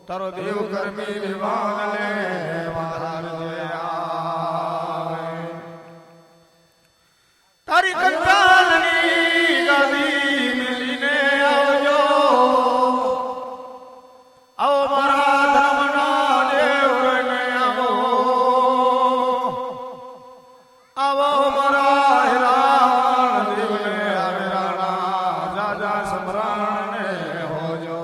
તારો દેવ કર્મી વિવાહ લે મારા આવે તારી કંટાળની ગાદી મિલીને આવજો આવો મારા ધર્મના દેવને આવો આવો મારા હિરાણ દેવને આવે રાણા રાજા સમ્રાણને હોજો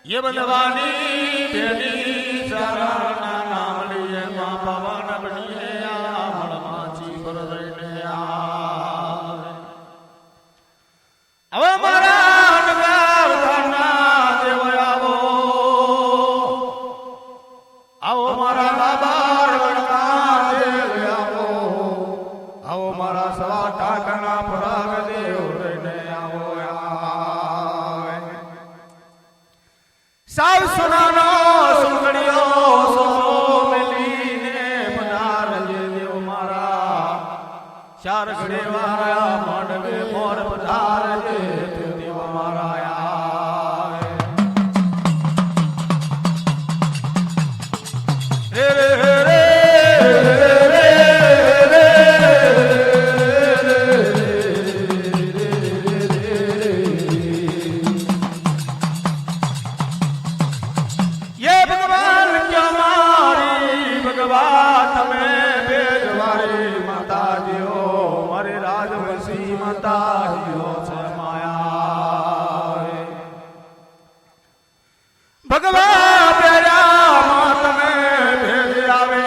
ये बनवानी तेरी सारा नाम लिए माँ पवन बनिए आमण माची पर रहीने अब मारा नगार धाना देव आवो आओ मारा बाबार गणका देव आवो आओ मारा सवा टाकना पराग देव रहीने आवो साव सुनानो सुगड़ियो सोनो मिलीने पधार जे देव मारा चार घड़े वारा मांडवे मोर पधार जे देव मारा रे रे रे भगवान प्यारा मात में भेज आवे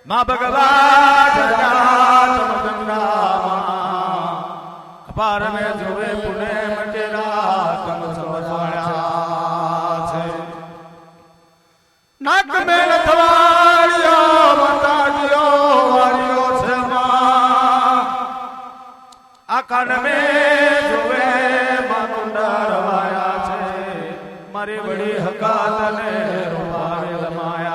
माँ भगवान गंगा अपार में जोवे पुणे मटेरा तम समझवाया छे नाक में नथवाड़ियो माता जियो वारियो छे माँ आकान में जोवे माँ कुंडर वाया मारी बड़ी हकात ने रूपावेल माया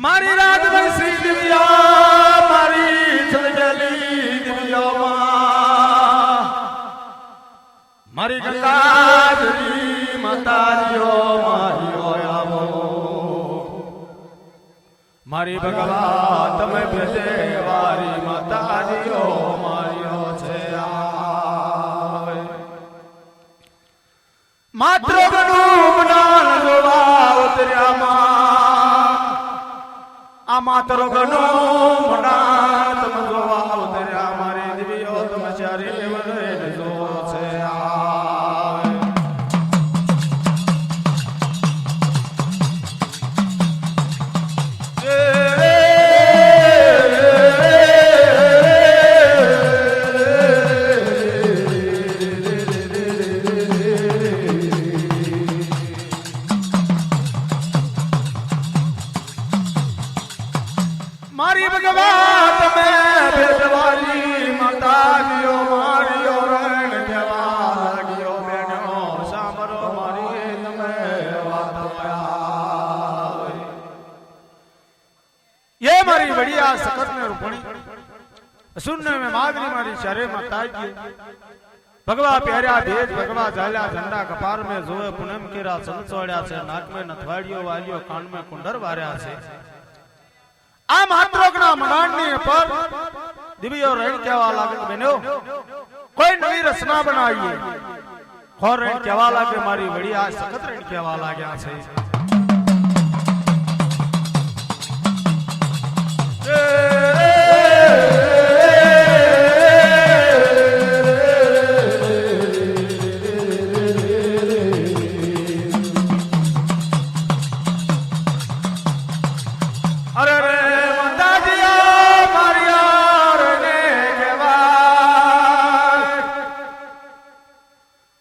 मारी राजवंशी दिव्या मारी छलजली दिव्या माँ मारी गंगाजली माता जियो मारियो आवो मारी भगवान तमे भेजे वारी माता जियो मारियो छे आवे मात्र गनु मनान जोवा उतर्या मा आ मात्र गनु मनान तम जोवा उतर्या मारी दिव्यो तम चारी देवने जो छे आवे मारी भगवान में भेजवारी माता जियो मारियो रण देवा लागियो बेनो सामरो मारी तमे वात आवे ये मारी बढ़िया सकत में रूपणी सुनने में मागरी मारी शरे माता जी भगवा प्यारा भेज भगवा झाल्या झंडा कपार में जोए पूनम केरा संसोड़्या से नाक में नथवाड़ियो वालियो कान में कुंडर वार्या से आ मात्रोगना मनानी पर दिव्यो रण केवा लागे बनो कोई नवी रचना बनाइए और रण केवा लागे मारी बढ़िया सखत रण केवा लाग्या छे अरे रे माता जियो मारिया रे केवा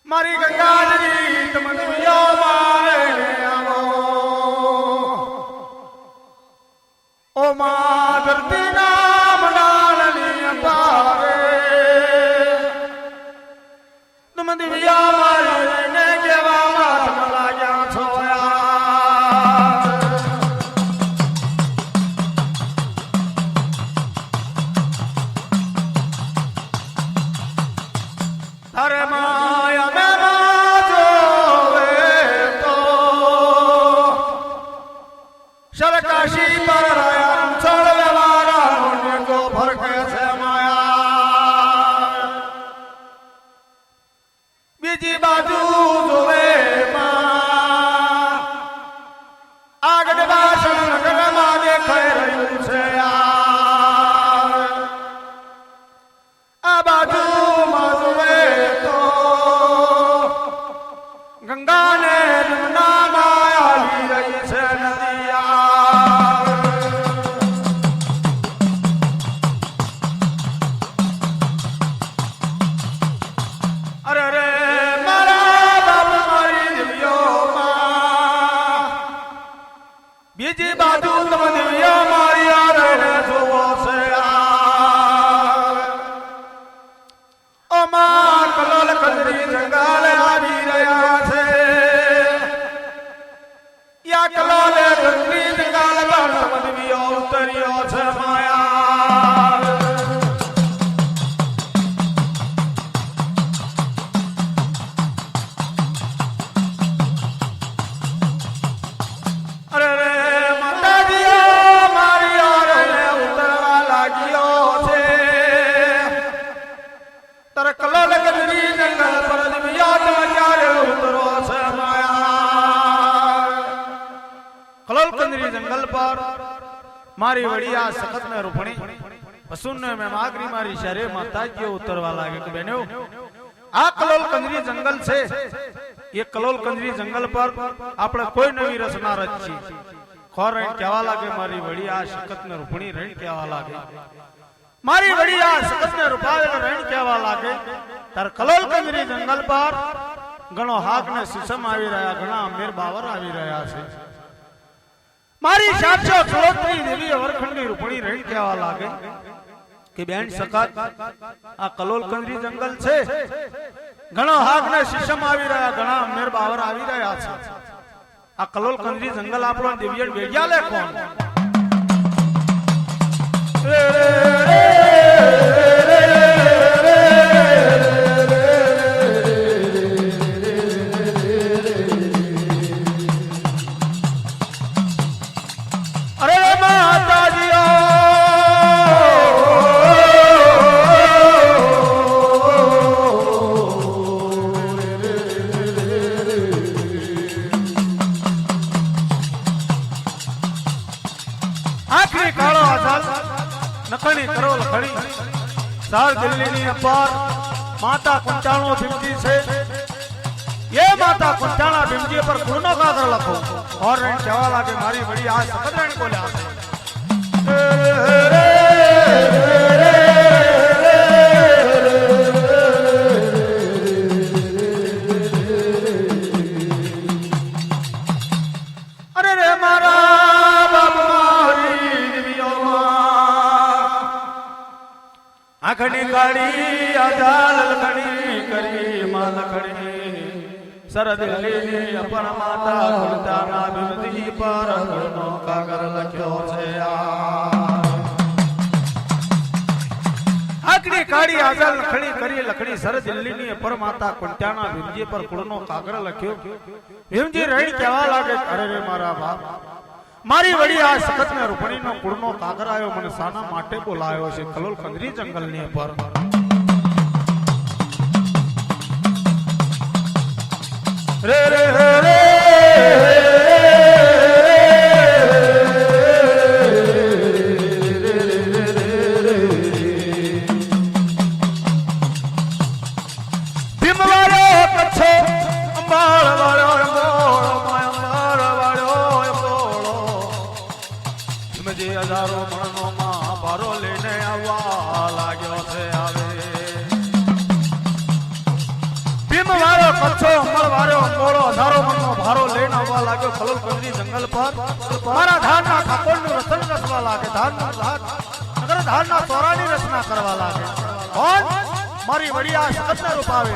मारी गंगा जी तुम दिव्यो मारे आवो છે માયા જંગલ પર મારી વડિયા સખત ને રૂપણી પશુને મે માગરી મારી શરે માતાજીઓ ઉતરવા લાગે કે બેનો આ કલોલ કંદરી જંગલ છે એ કલોલ કંદરી જંગલ પર આપણે કોઈ નવી રચના રચી ખોર રહીને કહેવા લાગે મારી વડિયા સખત ને રૂપણી રહીને કહેવા લાગે મારી વડિયા સખત ને રૂપાવેલ રહીને કહેવા લાગે તાર કલોલ કંદરી જંગલ પર ઘણો હાક ને સિસમ આવી રહ્યા ઘણા અમીર બાવર આવી રહ્યા છે મારી 734 દેવી વરખંડી રૂપણી રહી કહેવા લાગે કે બેન સખત આ કલોલ કંદરી જંગલ છે ઘણો હાક ને સિસમ આવી રહ્યા ઘણા અમીર બાવર આવી રહ્યા છે આ કલોલ કંદરી જંગલ આપણો દેવીયન વેડિયા લે કોણ सार दिल्ली ની અપાર માતા કુંચાણો ભીમજી છે એ માતા કુંચાણા ભીમજી પર ગુનો કાગળ લખો ઓર રણ કહેવા લાગે મારી વડી આ સકદરણ બોલ્યા અરે રે મારા બાપ મારી આખણી ગાડી આજાલ લખણી કરી માં લખણી સરદ લીલી અપર માતા કુંતાના ભીમજી પર ગુનો કાગળ લખ્યો છે આખણી ગાડી આજાલ લખણી કરી લખણી સરદ લીલી અપર માતા કુંતાના ભીમજી પર ગુનો કાગળ લખ્યો ભીમજી રહીને કહેવા લાગે અરે રે મારા બાપ મારી વડી આ સખત ને રૂપણી નો કુળનો કાગર આવ્યો મને સાના માટે બોલાયો છે કલોલ કંદરી જંગલ ની પર રે રે રે ભીમવાળો કચ્છો અંબાળ વાળો હજારો મણનો માં ભારો લઈને આવવા લાગ્યો છે આવે ભીમ વાળો કચ્છો અમર વાળો મોળો હજારો મણનો ભારો લઈને આવવા લાગ્યો કલોલ કંદરી જંગલ પર મારા ધારના ઠાકોરનું રચન રચવા લાગે નગર ધારના ચોરાની રચના કરવા લાગે કોણ મારી વડિયા સખતના રૂપાવે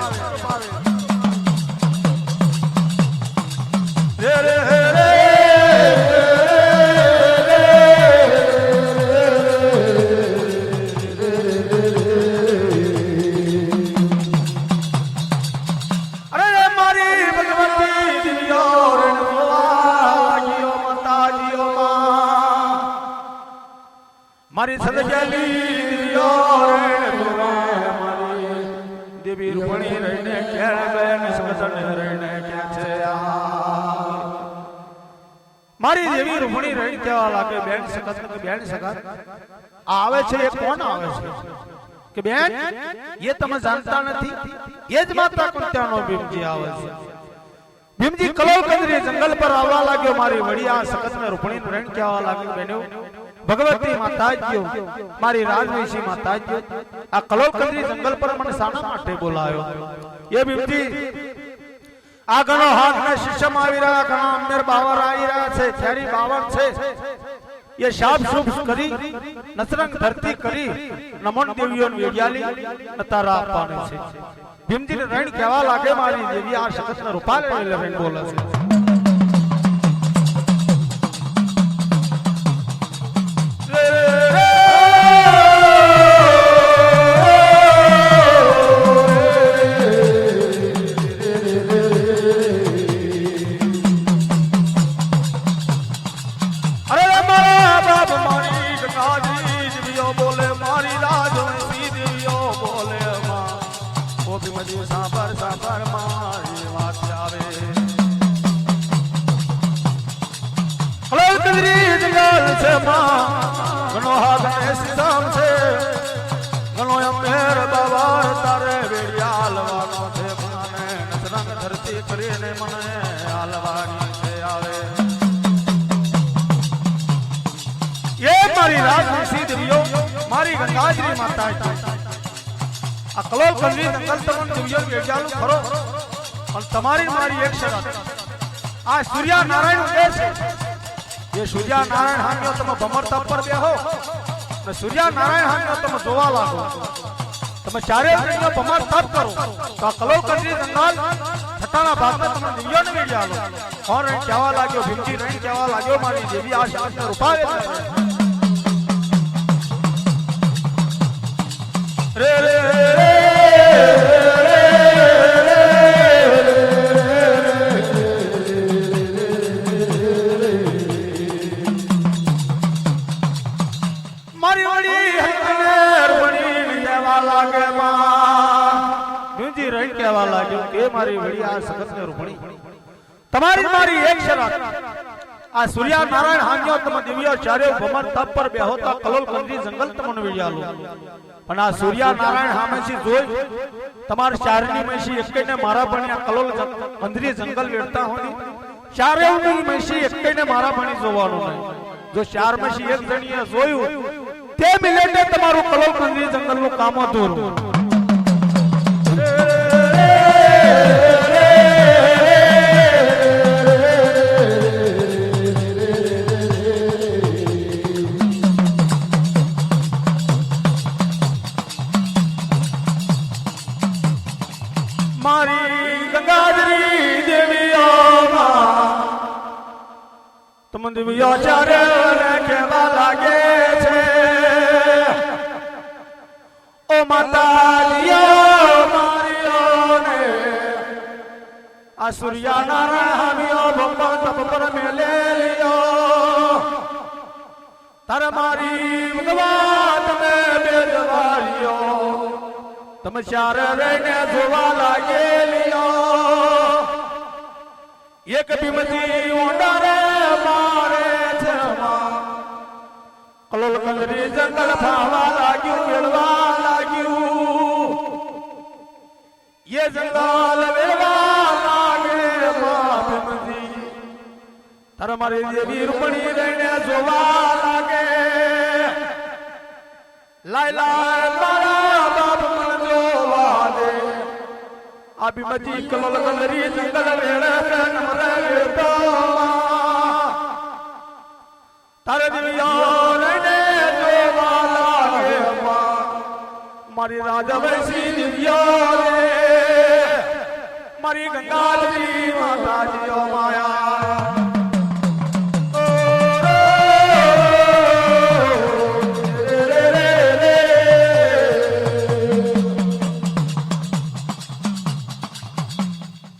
રે રે રે મારી સદગેલી મારી દેવી રૂપણી રહીને કેળ બેન સગતને રહીને કે છે મારી દેવી રૂપણી રહીને કહેવા લાગે બેન સગત કે બેન સગત આવે છે એ કોણ આવે છે કે બેન એ તમે જાણતા નથી એ જ માતા કુંતાનો ભીમજી આવે છે ભીમજી કલોલ કંદરી જંગલ પર આવવા લાગ્યો મારી વડિયા સગતને રૂપણી રહીને કહેવા લાગ્યો બેનો ભગવતી માતાજીઓ મારી રાજવૈશી માતાજીઓ આ કલોલ કંદરી જંગલ પર મને સાના માટે બોલાયો એ ભીમજી આ ઘણો હાથ ને શિષ્યમ આવી રહ્યા ઘણા અમીર બાવર આવી રહ્યા છે થેરી બાવર છે ये शाप शुभ કરી નસરંગ ધરતી કરી નમન દેવીઓન વેડિયાલી નતારા આપવાને છે ભીમજી ને રણ કહેવા લાગે મારી દેવી આ શખતના રૂપા લઈને રણ બોલે છે રે દેવીઓ બોલે મારી રાજવંશી દેવીઓ બોલે માં ઓ ભીમજી સાંભળ સાંભળ મારી વાત આવે કલોલ કંદરી જંગલ છે માં ઘણો હાથ સીધામ છે ઘણો અમેર બાવાર તારે વેડિયા હાલવાનો છે મને નસરંગ ધરતી કરીને મને હાલવાની છે આવે એ મારી રાજવંશી દેવીઓ મારી ગંગાજરી માતા છે આ કલોલ કંદરી જંગલ તમને દેવીઓ વેડિયાલું ખરો પણ તમારી મારી એક શરત આ સૂર્ય નારાયણ ઉગે છે ये सूर्या नारायण हाम्यो तुम भमर तप पर बेहो ने सूर्या नारायण हाम्यो तुम जोवा लागो तुम चारे दिनो भमर तप करो तो कलोल कंदरी जंगल छटाना भाग में तुम दिव्यो ने वेड़ी आलो और रण केवा लाग्यो भीमजी रण केवा लाग्यो मारी देवी आ शब्द ने रूपावे रे रे મારી વડી આ સગત ને રૂપણી તમારી મારી એક શરત આ સૂર્ય નારાયણ હામ્યો તમ દિવ્યો ચારે ભમર તપ પર બેહોતા કલોલ કંદરી જંગલ તમને વિડિયાલો પણ આ સૂર્ય નારાયણ હામેથી જોઈ તમાર ચારની મૈસી એકને મારા પણ આ કલોલ કંદરી જંગલ વેડતા હોની ચારે ની મૈસી એકને મારા પણ જોવાનું નહીં જો ચાર મૈસી એક જણીએ જોયું તે મિલેટે તમારું કલોલ કંદરી જંગલ નું કામ અધૂરું દિવ્યો ચારે કેવા લાગે છે ઓ માતા દિયો મારિયો ને આ સૂર્ય નારાયણ હામિયો ભગવાન તપ પર મેલે લિયો તારે મારી ભગવાન તમે બેદવારિયો તમે ચારે રહીને જોવા લાગે લિયો એક ભીમજી ઓંડારે કલોલ કંદરી જંગલ ખાવા લાગ્યું વેળવા લાગ્યું ये જંગલ વેળવા લાગે ભીમજી તારે મારી દેવી રૂપણી રહીને જોવા લાગે લાય લાય મારા બાપ મને જોવા દે આ ભીમજી કલોલ કંદરી જંગલ વેળે નમરે વેતો તારે દેવિયા મારી રાજવંશી દિવ્યો રે મારી ગંગાજી માતાજીઓ માયા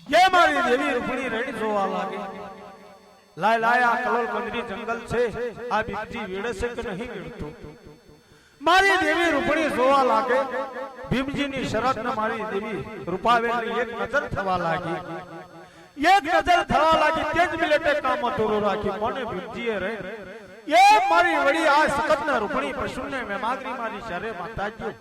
ये मारी देवी रूपणी रेडी જોવા લાગે લાય લાયા કલોલ કંદરી જંગલ છે આ ભીમજી વેડે છે કે નહીં વેડતો મારી દેવી રૂપણી જોવા લાગે ભીમજી ની શરત ને મારી દેવી રૂપાવેલી એક નજર થવા લાગી એક નજર થવા લાગી તેજ મિલેટે કામ અધૂરું રાખી કોને ભીમજી એ રે એ મારી વડી આ સખત ને રૂપણી પશુને મે માગરી મારી શરે માતાજી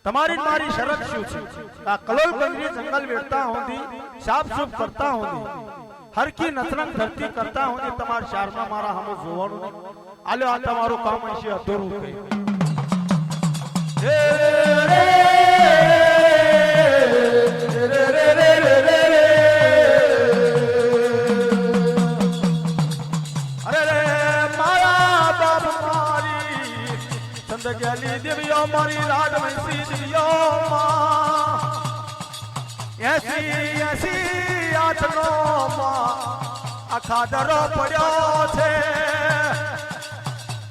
તમારી મારી શરત શું છે આ કલોલ કંદરી જંગલ વેડતા હોંધી સાફ સુફ કરતા હોંધી हर की नसरंग धरती करता हूं तमार चार में मारा हम जोવાનું આલ્યો આ તમારું કામ છે અધૂરું કઈ અરે રે મારા બાપ મારી ચંદગેલી દેવીઓ મારી રાજવંશી દેવીઓ માં એસી એસી આઠનો આ ખાડરો પડ્યો છે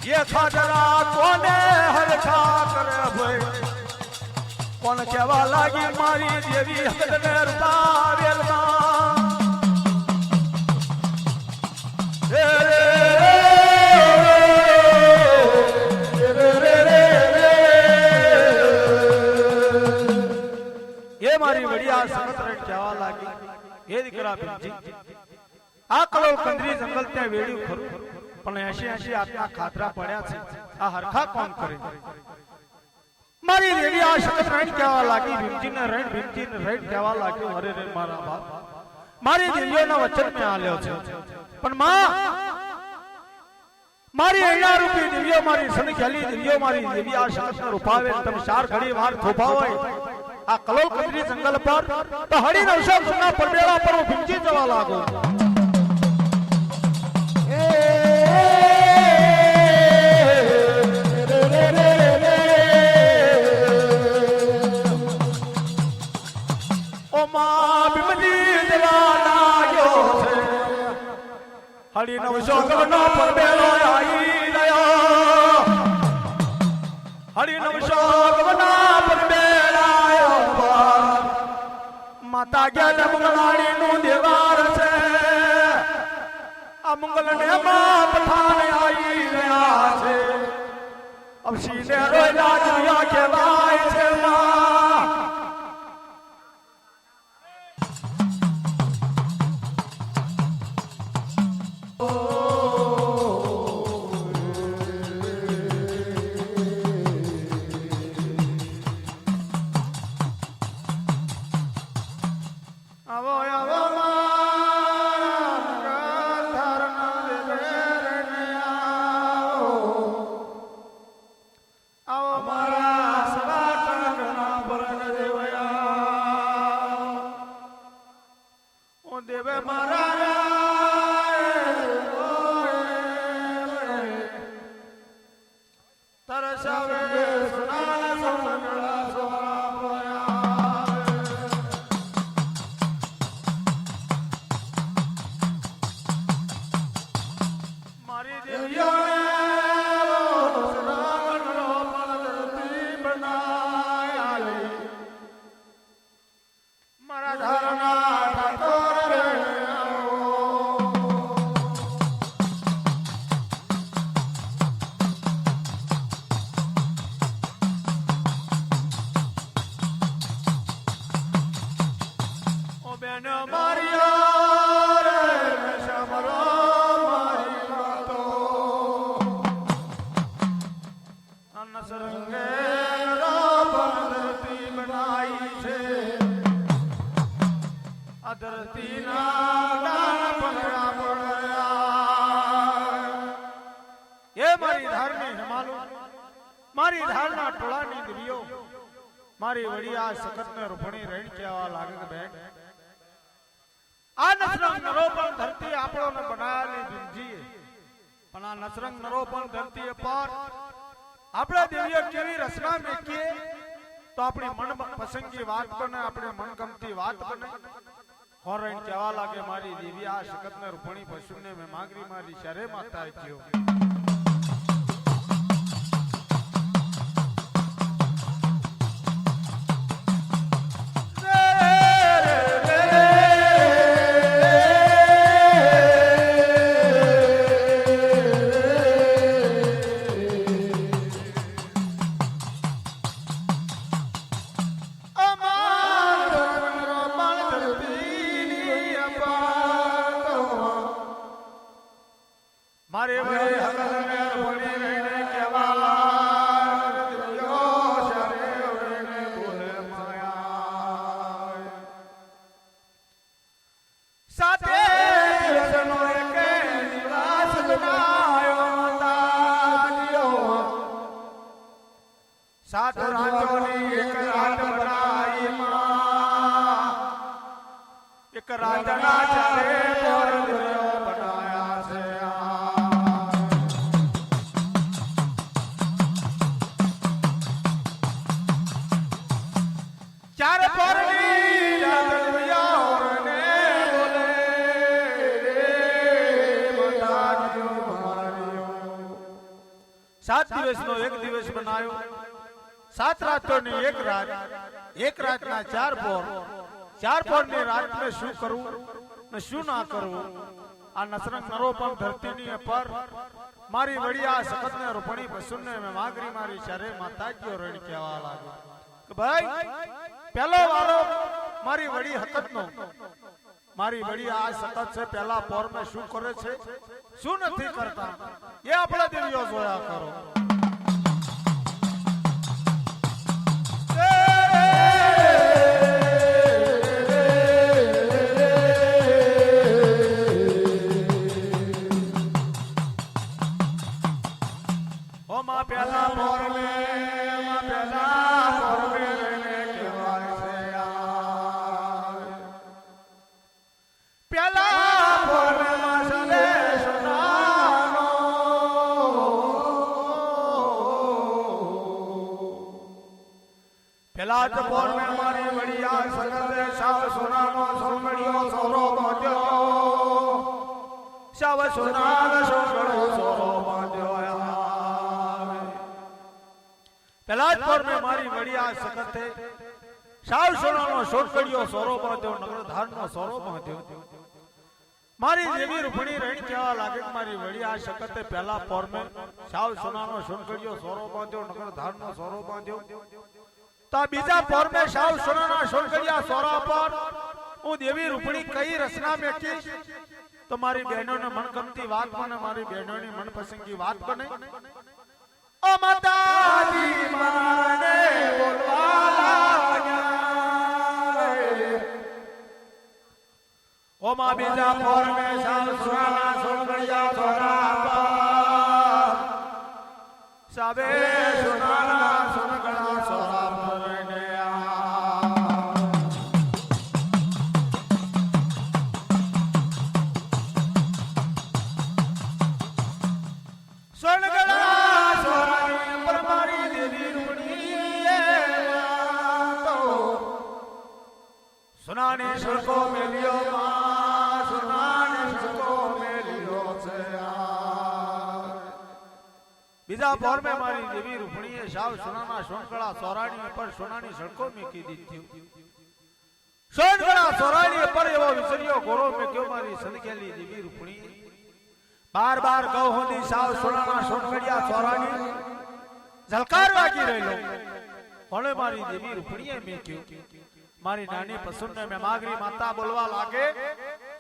ये खाडरा कोने हरखा करे भाई कोण केवा लागी मारी देवी हदने रुपावेलમાં रे रे रे रे रे આ સખત રેડ કહેવા લાગી એ દીકરા ભીમજી આ કલોલ કંદરી જંગલ ત્યાં વેડ્યું ખરું પણ 80 આટલા ખાતરા પડ્યા છે આ હરખા કોણ કરે મારી દેવી આ સખત રેડ કહેવા લાગી ભીમજીને રેડ કહેવા લાગ્યો હરે રે મારા બાપ મારી દેવીઓના વચન મેં આલ્યો છે પણ માં મારી એના રૂપી દેવીઓ મારી સનખેલી દેવીઓ મારી દેવી આ સખતને રૂપાવે તમે 4 ઘડી વાર થોભાવો આ કલોલ કંદરી જંગલ પર તો હડી નવશો સુના પરબેડા પર હું ભીમજી જવા લાગો હરી નવશો ગગનો પરબેલો આવી ગયો હરી નવશો ગગના પરબેલાયો માતા ગયા મંગલાણી નું દેવાર છે આ મંગલ ને માં પઠાણ આવી રહ્યા છે અવશી ને રોયા જુયા કહેવાય છે માં મારી ધારના ટોળાની દેવીઓ મારી વડી આ સખતને રૂપણી રેણ કહેવા લાગે કે બેન આ નસરંગ નરો પણ ધરતી આપણોને બનાવેલી ભીમજીએ પણ આ નસરંગ નરો પણ ધરતી પર આપણે દેવીઓ કેવી રચના મેકીએ તો આપણી મન પસંદગી વાત બને આપણે મનગમતી વાત બને હોરણ કહેવા લાગે મારી દેવી આ સખતને રૂપણી પશુને મેં માગરી મારી શરે માતા થયો મારે ભાઈ હકલ ને રૂપણી રેણે કહેવા દિવ્યો શરે ઓને બોલે માયા સાથે દિવસનો એકે નિવાસ બનાયો તાજો સાત રાજોની એક રાત બનાઈ માં એક રાતના ચારે પર દિવ્યો બનાયા છે चार परनी ने बोले सात दिवस नो एक दिवस बनायो सात रातों ने एक रात ना चार पोर ने रात में शू करूं ने शू ना करूं आ नसरंग नरो पण धरती नी पर मारी वड़िया सखत ने रूपणी पसुने में मागरी मारी शरे माता की रेण कहेवा लागो કે ભાઈ પહેલો વારો મારી વડી હકતનો મારી વડી આ સતત છે પહેલા પોર મે શું કરે છે શું નથી કરતા એ આપણા દેવીઓ જોયા કરો ઓ માં પહેલા પોર મે પેલા જ પોર મે મારી વડિયા સગતે સાવ સોનાનો સોમડિયો સોરો બાંધ્યો સાવ સોનાનો સોમડિયો સોરો બાંધ્યો પેલા જ પોર મે મારી વડિયા સગતે સાવ સોનાનો સોમડિયો સોરો બાંધ્યો નગરધારનો સોરો બાંધ્યો મારી દેવી રૂપણી રણી કેવા લાગે મારી વડિયા સગતે પેલા પોર મે સાવ સોનાનો સોમડિયો સોરો બાંધ્યો નગરધારનો સોરો બાંધ્યો તો બીજા પોર મે સાવ સોનાના સોનકડિયા સોરા પર હું દેવી રૂપણી કઈ રચના મેકી તો મારી બહેનોને મનગમતી વાત બને મારી બહેનોની મનપસંદગી વાત બને ઓ માતાજી માને બોલવા લાગ્યા ઓ માં બીજા પોર મે સાવ સોનાના સોનકડિયા સોરા પર સાવે સોનાના સોનકડા સોરા सुनाने सड़को मेलियो मां सुनाने सड़को मेलियो से बीजा पोर में मारी देवी रूपणी है साव सुनाना सोनकड़ा सोरानी पर सुनानी सड़को में की दी थी सोनकड़ा सोरानी पर एवो विसरियो गोरो में क्यों मारी संदखेली देवी रूपणी बार बार गौ होंदी साव सुनाना सोनकड़िया सोरानी झलकार वागी रही होले मारी देवी रूपणी है में क्यों मारी नानी पसंद में मागरी माता बोलवा लागे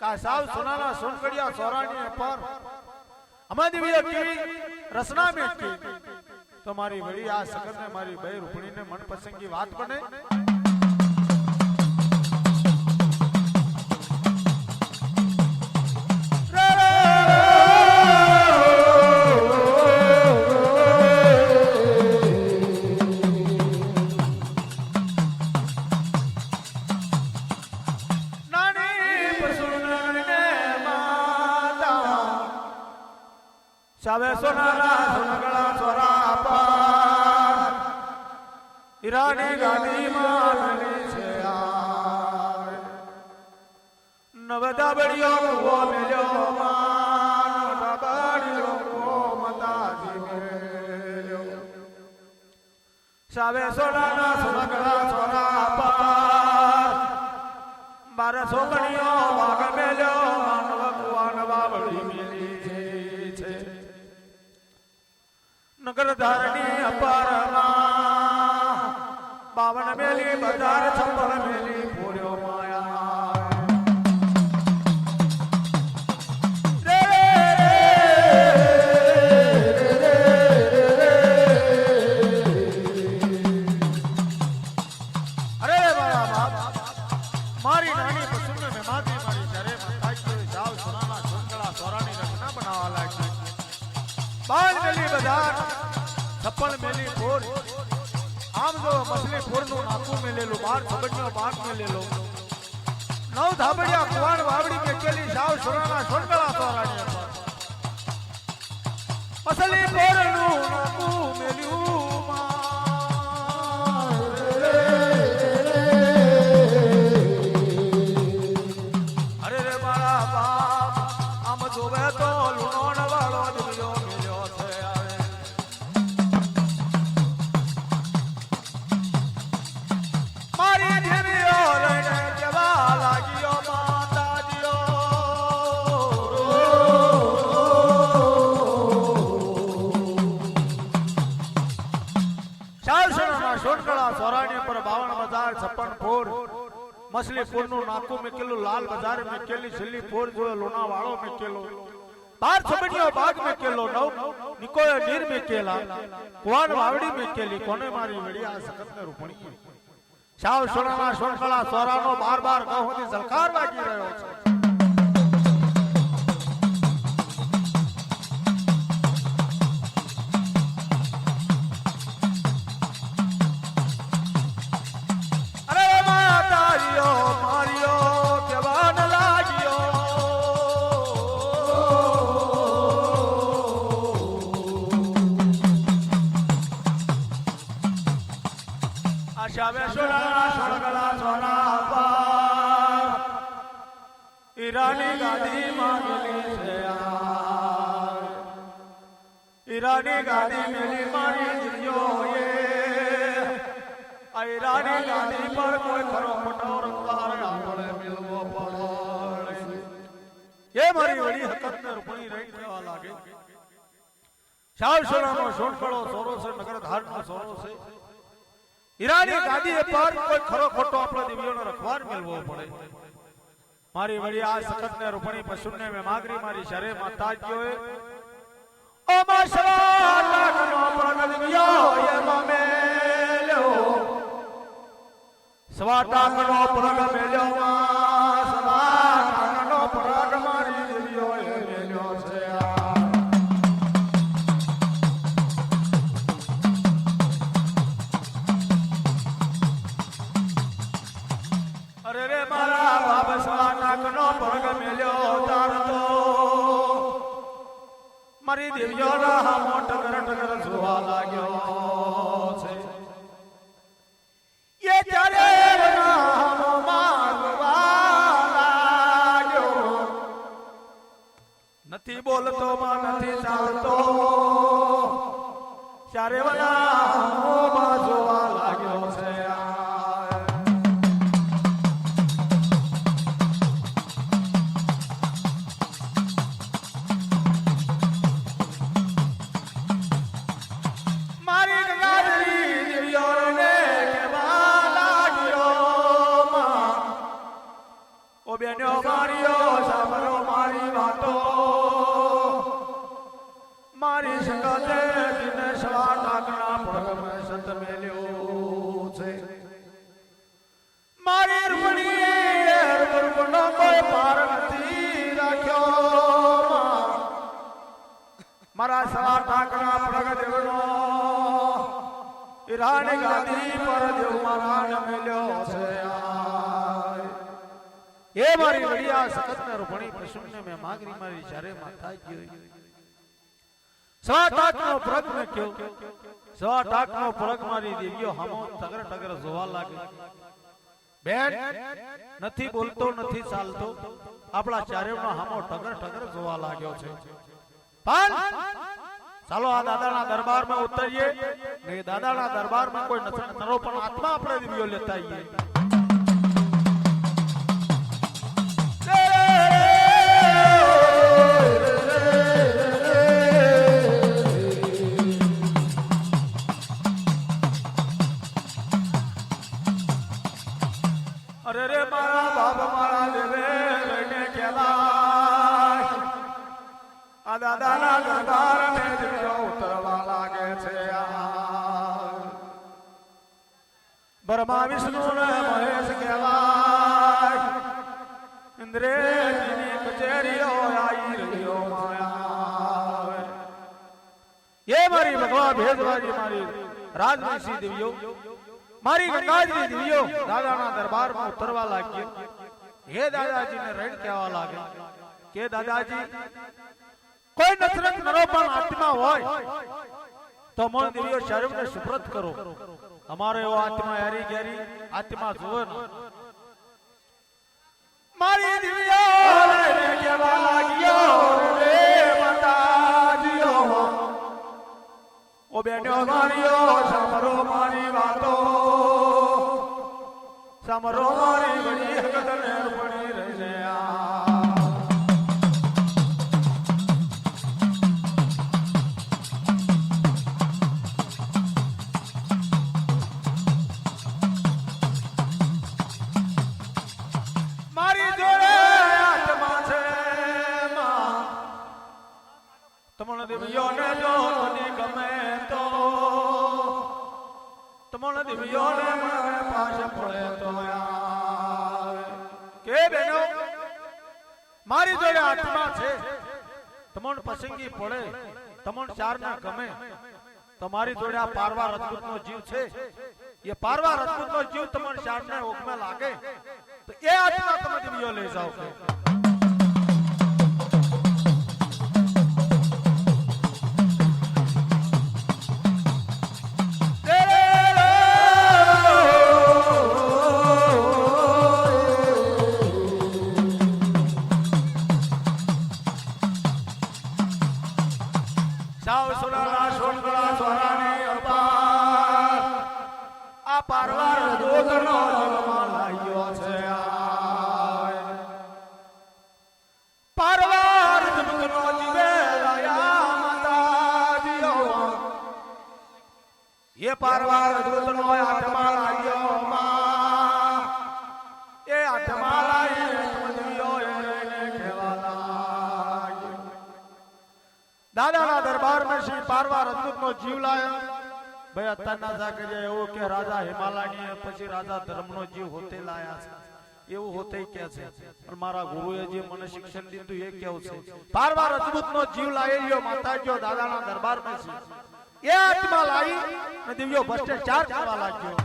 का साव सुनाना सोनकड़िया सोरानी पर हमारी देवी की रचना में की तो मारी बड़ी आ सकत ने मारी बे रूपणी ने मन पसंद की बात बने सावे सोनाना सोनगड़ा सोरा पर ईरानी गानी मानली छे आए नवदा बड़ियो वो मिलो मान बड़ियो वो माताजी मिलो सावे सोनाना सोनगड़ा सोरा पर बारह सोमड़ियो बाग मिलो मानव कुआन बाबड़ी मिली नगर धारणी अपारमा बावन मेली बाजार छप्पन मेली पूर्यो माया अरे बाबा बाप मारी नानी पसंद में माती मारी चरे माताजी साव सुनाना सोनकड़ा सोरानी रचना बनावा लागी बाल मेली बाजार छप्पन मेली फोर आम जो मछली फोर नु नाकू में ले लो बाहर छबड़ियों बाग में ले लो नौ धाबड़िया कुआन वावड़ी के केली साव सुनाना सोनकड़ा सोरानी पर मछली फोर नु नाकू मेलियो अरे रे मारा बाप आम जोवे तो लुणोण वालो दियो सोनकड़ा सोरानी पर 52 बाजार 56 फोर मछलीपुर નું નાકું મેકેલું, લાલ બજાર મેકેલી, છેલ્લી પોર જોયો લોનાવાળો મેકેલો, 12 છબડીઓ બાગ મેકેલો, નવ નિકોય નીર મેકેલા, કુવાન વાવડી મેકેલી, કોને મારી વડિયા સખતને રૂપણી. શાવ સોનાના સોનકળા સોરાનો બાર બાર ગહોથી સલકાર વાગી રહ્યો છે. ઈરાની ગાદી માંગેલી છે, ઈરાની ગાદી મેલી મારી જીયોએ, આ ઈરાની ગાદી પર કોઈ ખરો ખોટો રખવાર આપણે મિલવો પડે. એ મારી વડી હકતને રૂપણી રહી કહેવા લાગે. શાવ સોનાનો સોનકળો સોરો છે, નગર ધારનો સોરો છે. ઈરાની ગાદી પર કોઈ ખરો ખોટો આપણા દિવ્યોનો રખવાર મિલવો પડે. મારી વડી આ સખતને રૂપણી પશુને મે માગરી મારી શરે માતા ગયોએ ઓ માશરા લાગનો પ્રગટ દિવ્યો એ મેલ્યો, સ્વાટા કનો પ્રગ મેલ્યો, માં સ્વાટા કનો પ્રગ મારી દિવ્યો એ મેલ્યો છે. અરે રે મારા બાપ સ્વાટાકનો પગ મેલ્યો તારતો, મારી દેવીઓના હામો ટગર ટગર જોવા લાગ્યો છે. એ ત્યારે હામો મારવા લાગ્યો, નથી બોલતો માં નથી ચાલતો, ચારે વના હામો માં જોવા લાગ્યો છે. મારી શકતે દિને સ્વાટાકના પગ મે સંત મેલ્યો છે. મારી રૂપણીએ રૂપનો કોઈ પાર નથી રાખ્યો, મારા સ્વાટાકના પગ દેવનો ઈરાની ગાદી પર દેવ મારા મેલ્યો છે. એ મારી વડિયા સખતને રૂપણી પશુને મે માગરી મારી ચારે માતા ગયો, સ્વાટાકનો પ્રગ મે ક્યો, સ્વાટાકનો પ્રગ મારી દેવીઓ હમો ટગર ટગર જોવા લાગે. બેન નથી બોલતો નથી ચાલતો, આપણા ચારેવનો હમો ટગર ટગર જોવા લાગ્યો છે. પણ ચાલો આ દાદાના દરબારમાં ઉતરીએ ને દાદાના દરબારમાં કોઈ નરો પણ આત્મા આપણે દેવીઓ લેતા આવીએ. અરે રે મારા બાપ મારા દેવે લઈને કેલા, આ દાદાના દરબાર ને દિવ્યો ઉતરવા લાગે છે. બ્રહ્મા વિષ્ણુ ને મહેશ કહેવાય, ઇન્દ્રેજીની કચેરીઓ આવી રહ્યો માયા. એ મારી ભગવા ભેદવાજી મારી રાજવંશી દેવીઓ, મારી ગંગાજી દેવીઓ દાદાના દરબારમાં ઉતરવા લાગ્યો. હે દાદાજીને રેડ કહેવા લાગે કે દાદાજી કોઈ નસરત નરો પણ આત્મા હોય તો મન દેવીઓ શરીરને સુપ્રત કરો. અમારો એવો આત્મા યારી ગેરી આત્મા જોવે ને. મારી દેવીઓ કહેવા લાગ્યો રે માતાજીઓ, ઓ બેનો મારીઓ સાંભળો મારી વાતો, સાંભળો મારી વડી હકતને રૂપણી રહીને. તમોન દિવ્યોને મને પાછે પડે તો આવે કે બેનો મારી જોડે આત્મા છે તમોન પસંદગી પડે તમોન ચાર ના ગમે તમારી જોડે આ પારવા રજપૂત નો જીવ છે એ પારવા રજપૂત નો જીવ તમારે ચાર ને ઓકમાં લાગે તો એ આત્મા તમે દિવ્યો લઈ જાઓ કે પારવાર દૂતનો આત્મા લાગ્યો માં એ આત્મા લાગ્યો એને કહેવા લાગ્યો દાદાના દરબારમાં શ્રી પારવા રજપૂતનો જીવ લાયો ભાઈ અત્યારના જાગે એવું કે રાજા હિમાલયની પછી રાજા ધર્મનો જીવ હોતે લાયા છે એવું હોતે કે છે પણ મારા ગુરુએ જે મને શિક્ષણ દીધું એ કેવું છે પારવા રજપૂતનો જીવ લાયેલો માતાજીઓ દાદાના દરબારમાં છે એ આત્મા લાઈ ને દિવ્યો ભ્રષ્ટાચાર કરવા લાગ્યો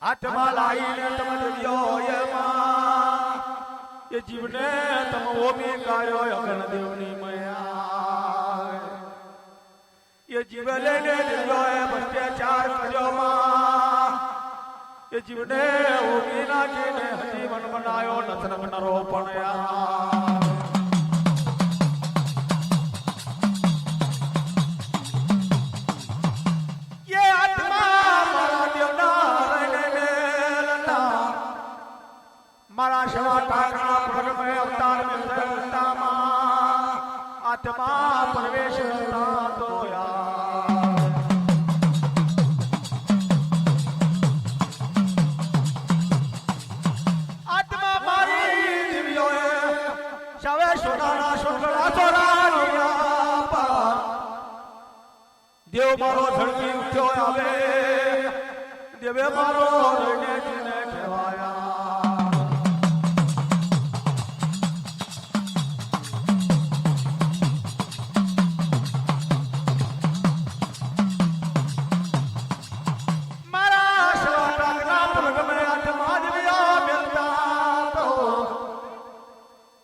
આત્મા લાઈને તમે દિવ્યો એમાં એ જીવને તમે ઓમી કાયો અગન દેવની મયા ये जीवन लेने दिलो है भ्रष्टाचार कर्यो मां ये जीवने होगी ना जीने जीवन बनायो नतन नरो पणया ये आत्मा मारा देवना रहने मेलता मारा शवा टाकना प्रग में अवतार में देवता मां आत्मा प्रवेश करता तो देव मारो झड़की उठ्यो आवे देवे मारो रणे जीने कहेवाया मारा शवाना प्रग में आत्मा दिव्या मिलता तो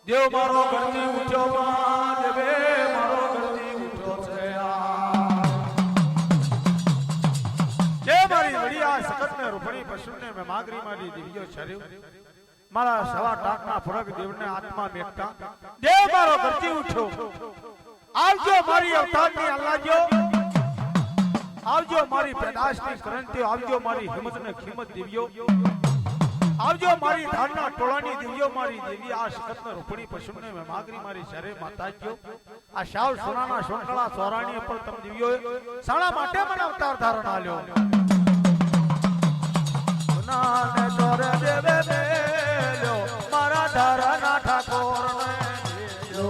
देव मारो गणती उठ्यो मां देवे मारो गणती उठ्यो छे रूपणी पशुने में मागरी मारी दिव्यो छर्यो मारा सवा टाकना फरक देवने आत्मा मेकता देव मारो गरजी उठ्यो आवजो मारी अवतारनी अल्लाहजो आवजो मारी पैदाशनी करंतियो आवजो मारी हिम्मत ने कीमत दिव्यो आवजो मारी धारणा टोळानी दिव्यो मारी देवी आ जगत ने रूपणी पशुने में मागरी मारी शरे माताजो आ शाव सोनाना सोनकळा सोराणी पर तम दिव्यो साळा माटे मन अवतार धारण आल्यो नाने तोरे देवे देलो मारा धारणा ठाकोर ने देलो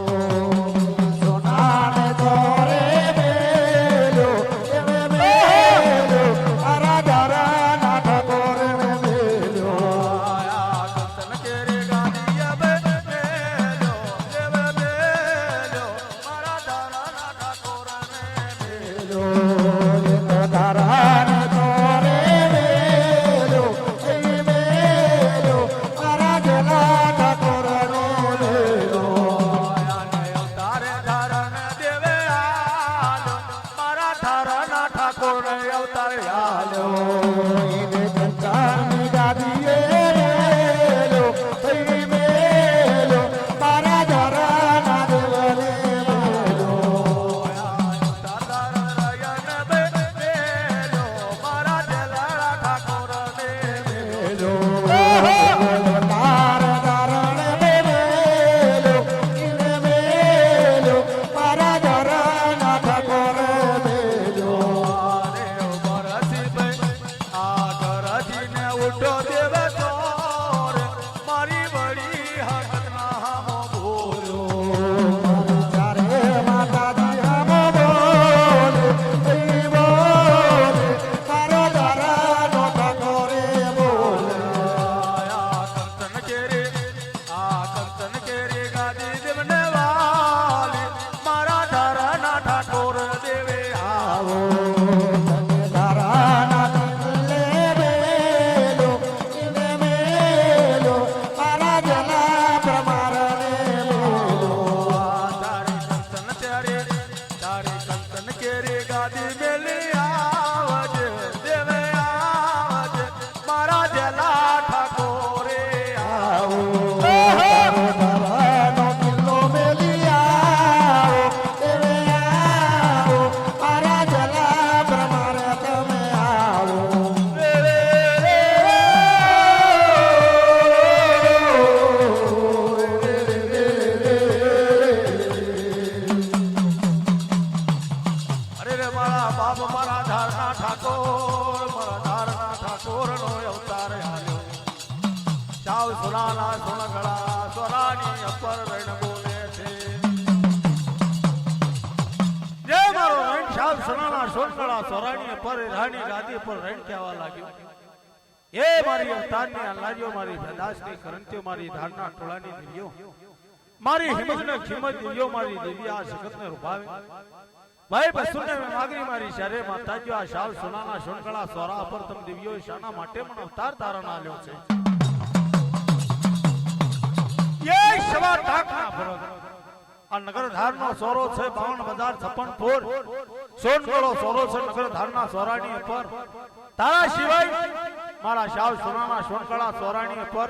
सोनाने तोरे देलो देवे देलो मारा धारणा ठाकोर ने देलो आया कंचन केरे गानिया देलो देवे देलो मारा धारणा ठाकोर ने देलो ये तो धारणा સુનાના સુનગળા સોરાની અપર રણ બોલે છે જે મારો રણ શાલ સુનાના સુનગળા સોરાની અપર રાણી ગાદી પર રણ કહેવા લાગ્યો એ મારી અવતારની અલ્લાહ્યો મારી પ્રદાસની કરંત્યો મારી ધારના ટોળાની દેવીઓ મારી હિંમતને ખિમત દેવીઓ મારી દેવી આ જગતને રૂપાવે ભાઈ બસુને માગરી મારી શરે માતાજીઓ આ શાલ સોનાના સુનગળા સોરા પર તમ દેવીઓ શાના માટે પણ અવતાર ધારણ આલ્યો છે ये सवा टाकना फरक आ नगर धारनो सोरो छे 52,56 सोनगळो सोरो छे नगर धाરના સોરાની ઉપર તારા સિવાય મારા શાવ સોનાના સોનગળા સોરાની ઉપર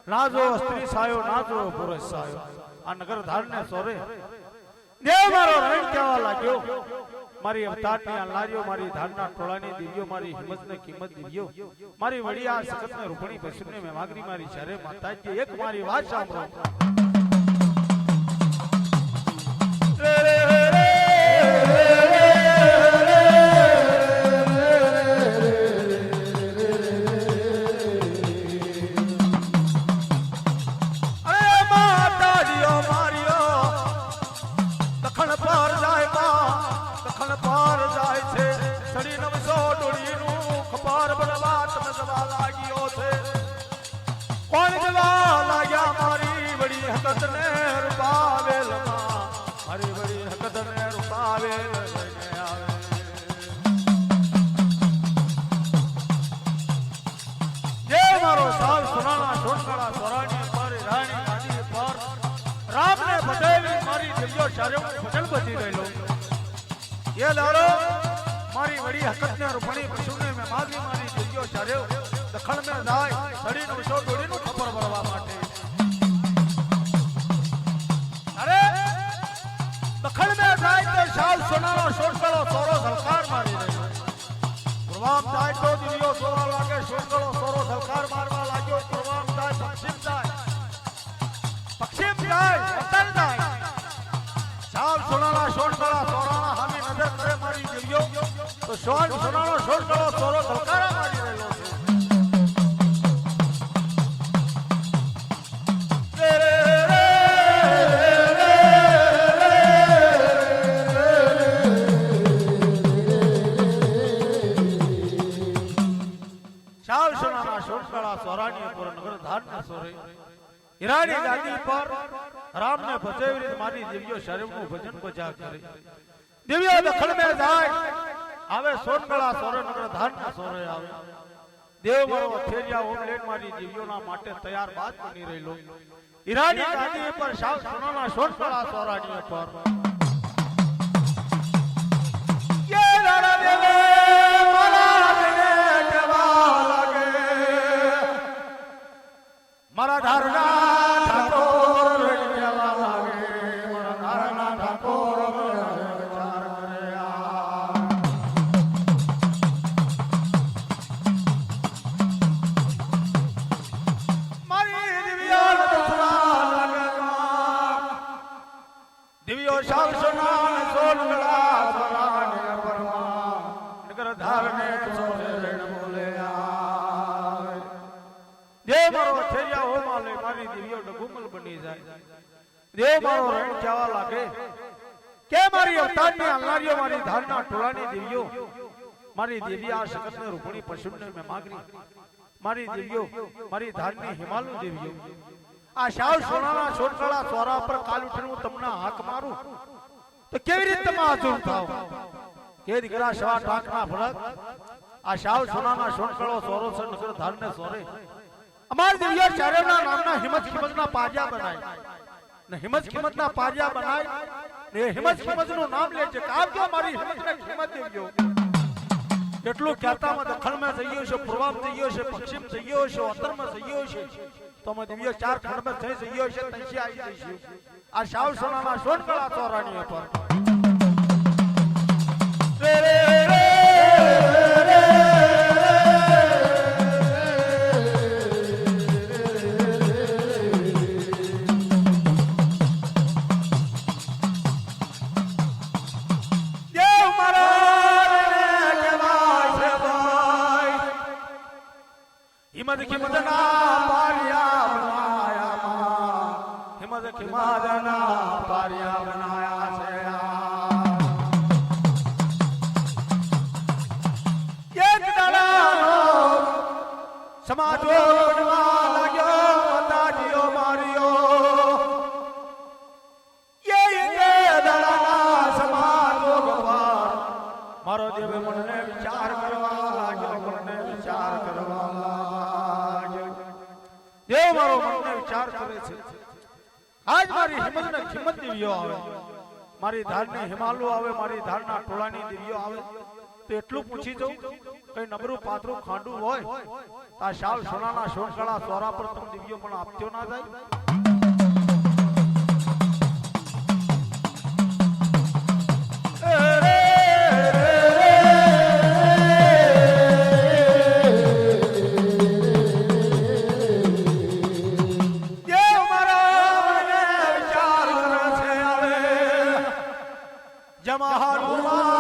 નાજો સ્ત્રી સાયો નાજો પુરુષ સાયો આ નગર ધારને સોરે દેવ મારો રણ કહેવા લાગ્યો મારી અવતારની અલ્લાહ્યો મારી ધારના ટોળાની દેવીઓ મારી હિંમતને કિંમત દેવીઓ મારી વડી આ સખતને રૂપણી બસુને મે માગરી મારી શરે માતાજી એક મારી વાત સાંભળો मारी बड़ी हकत ने रूपणी पशुने में मागी मारी दियो चार्यो दखण में जाय सड़ी नो शो डोडी नो खपर भरवा माटे अरे दखण में जाय तो शाल सोनानो सोनगळो सोरो झलकार मारी रह्यो प्रवाम जाय तो दियो सोरा लागे सोनगळो सोरो झलकार मारवा लाग्यो प्रवाम जाय पश्चिम जाय उत्तर जाय शाल सोनाना सोनगळा सोराना हामी नजर करे मारी दियो तो सोन सोनानो सोनगळो सोरो झलकारा मारी रहेलो छे शाल सोनाना सोनगळा सोरानी पर नगर धारना सोरे हीरानी गादी पर राम ने भजेवी मारी दिव्यो शरीर नु भजन बजा करे दिव्यो दखण में जाय आवे सोनगळा सोरे नगर धारना सोरे आवे देव मारो थेरिया ओम लेन मारी दिव्यो ना माटे तैयार बात बनी रहेलो हीरानी गादी पर शाल सोनाना सोनगळा सोरानी पर ये लाला देवे माला देवे केवा लागे मारा धारना ठाकोर केवा लागे मारा धारना ठाकोर विचार करया मारी दिव्या दसरा लगना दिव्यो शाल सोनान सोनगळा सोराने परमा नगर धारने सोरे रण बोलया देव मारो थेरिया हो माले मारी दिव्यो डगुमल बनी जाए देव मारो रण जावा लागे के मारी अवतारनी अल्लाहरियो मारी धारना टोळानी दिव्यो मारी देवी आ जगतने रूपणी पशुने में मागरी मारी दिव्यो मारी धारनी हिमालू दिव्यो आ शाल सोनाना सोनगळा सोरा पर काल उठनु तमना हाक मारू तो केवी रीत तमा आजुम थाओ के दिकरा शवा टाकना फरक आ शाल सोनाना सोनगळो सोरो से नगर धारने सोरे अमार दिव्यो चारेना नामना हिम्मत खिमतना पाजा बनाय ने हिम्मत खिमतना पाजा बनाय ने हिम्मत खिमतनु नाम ले जे काव जो मारी हिम्मतने खिमत देव्यो એટલું કહેતામાં દખણમાં જઈયો છે પૂર્વમાં જઈયો છે પશ્ચિમ જઈયો છે ઉત્તરમાં જઈયો છે તો મે દિવ્યો ચાર ખંડમાં થઈ જઈયો છે તંસી આવી જઈશું આ શાવ સોનાના સોનગળા ચોરાની ઉપર રે રે રે हिम्मत खिमतना पारिया ખિમાદના પારિયા બનાયા છે એક દાડાનો સમાજો બનવા લાગ્યો માતાજીઓ માર્યો મારો દેવ મનને વિચાર કરવા લાગ્યો મનને વિચાર કરવા લાગ્યો દેવ મારો મનને વિચાર કરે છે આજ મારી હિંમતને કિંમત દેવીઓ આવે મારી ધારને હિમાલુ આવે મારી ધારના ટોળાની દેવીઓ આવે તો એટલું પૂછી દઉં કઈ નબરું પાતરું ખાંડું હોય આ શાલ સોનાના સોનકળા સોરા પર તમે દેવીઓ પણ આપતો ના જાય જમા